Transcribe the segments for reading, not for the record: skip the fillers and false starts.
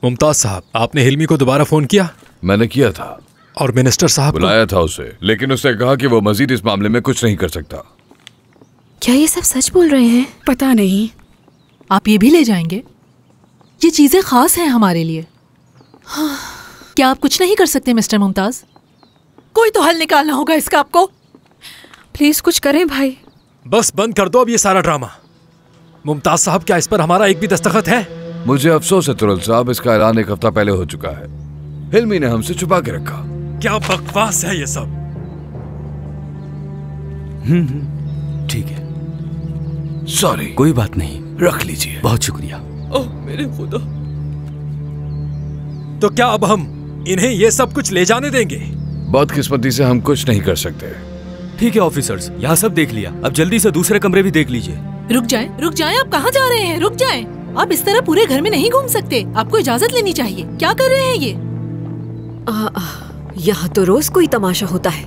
मुमताज साहब, आपने हिल्मी को दोबारा फोन किया? मैंने किया था। और मिनिस्टर साहब बुलाया था उसे, लेकिन उसने कहा कि वो मजीद इस मामले में कुछ नहीं कर सकता। क्या ये सब सच बोल रहे हैं? पता नहीं। आप ये भी ले जाएंगे? ये चीजें खास हैं हमारे लिए। हाँ। क्या आप कुछ नहीं कर सकते मिस्टर मुमताज? कोई तो हल निकालना होगा इसका आपको। प्लीज कुछ करें भाई। बस बंद कर दो अब ये सारा ड्रामा। मुमताज साहब, क्या इस पर हमारा एक भी दस्तखत है? मुझे अफसोस है तुरल साहब, इसका ऐलान एक हफ्ता पहले हो चुका है। हिल्मी ने हमसे छुपा के रखा। क्या बकवास है ये सब। ठीक है, सॉरी। कोई बात नहीं, रख लीजिए। बहुत शुक्रिया। ओह मेरे खुदा। तो क्या अब हम इन्हें ये सब कुछ ले जाने देंगे? बदकिस्मती से हम कुछ नहीं कर सकते। ठीक है ऑफिसर्स, यहाँ सब देख लिया, अब जल्दी से दूसरे कमरे भी देख लीजिए। रुक जाएं, आप कहाँ जा रहे हैं? रुक जाएं। आप इस तरह पूरे घर में नहीं घूम सकते, आपको इजाजत लेनी चाहिए। क्या कर रहे हैं ये? यहाँ तो रोज कोई तमाशा होता है।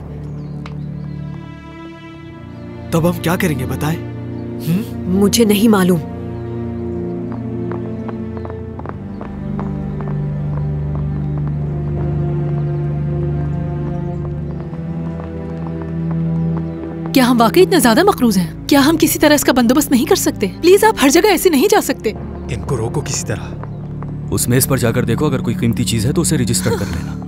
तब हम क्या करेंगे बताएं? मुझे नहीं मालूम। क्या हम वाकई इतने ज्यादा मकरूज हैं? क्या हम किसी तरह इसका बंदोबस्त नहीं कर सकते? प्लीज आप हर जगह ऐसे नहीं जा सकते। इनको रोको किसी तरह। उस मेज पर जाकर देखो, अगर कोई कीमती चीज है तो उसे रजिस्टर कर लेना।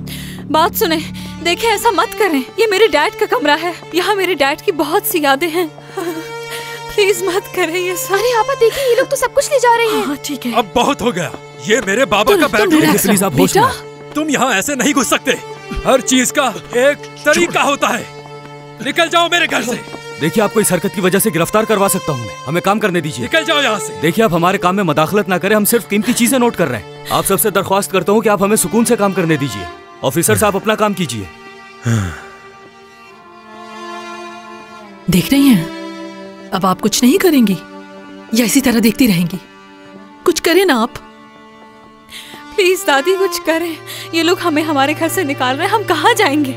बात सुने, देखें ऐसा मत करें। ये मेरे डैड का कमरा है, यहाँ मेरे डैड की बहुत सी यादें हैं। प्लीज मत करें ये सब। अरे आपा देखिए, ये लोग तो सब कुछ ले जा रहे हैं। हाँ ठीक है। अब बहुत हो गया। ये मेरे बाबा का बेडरूम है। प्लीज आप होश में आओ। तुम यहाँ ऐसे नहीं घुस सकते। हर चीज का एक तरीका होता है। निकल जाओ मेरे घर से। देखिए, आपको इस हरकत की वजह से गिरफ्तार करवा सकता हूँ मैं। हमें काम करने दीजिए। निकल जाओ यहाँ से। देखिए, आप हमारे काम में मदाखलत ना करें, हम सिर्फ कीमती चीजें नोट कर रहे हैं। आप सबसे दरख्वास्त करता हूँ कि आप हमें सुकून से काम करने दीजिए। ऑफिसर साहब, अपना काम कीजिए। देख रही हैं, अब आप कुछ नहीं करेंगी या इसी तरह देखती रहेंगी? कुछ करें ना आप। प्लीज दादी कुछ करें। ये लोग हमें हमारे घर से निकाल रहे हैं, हम कहाँ जाएंगे?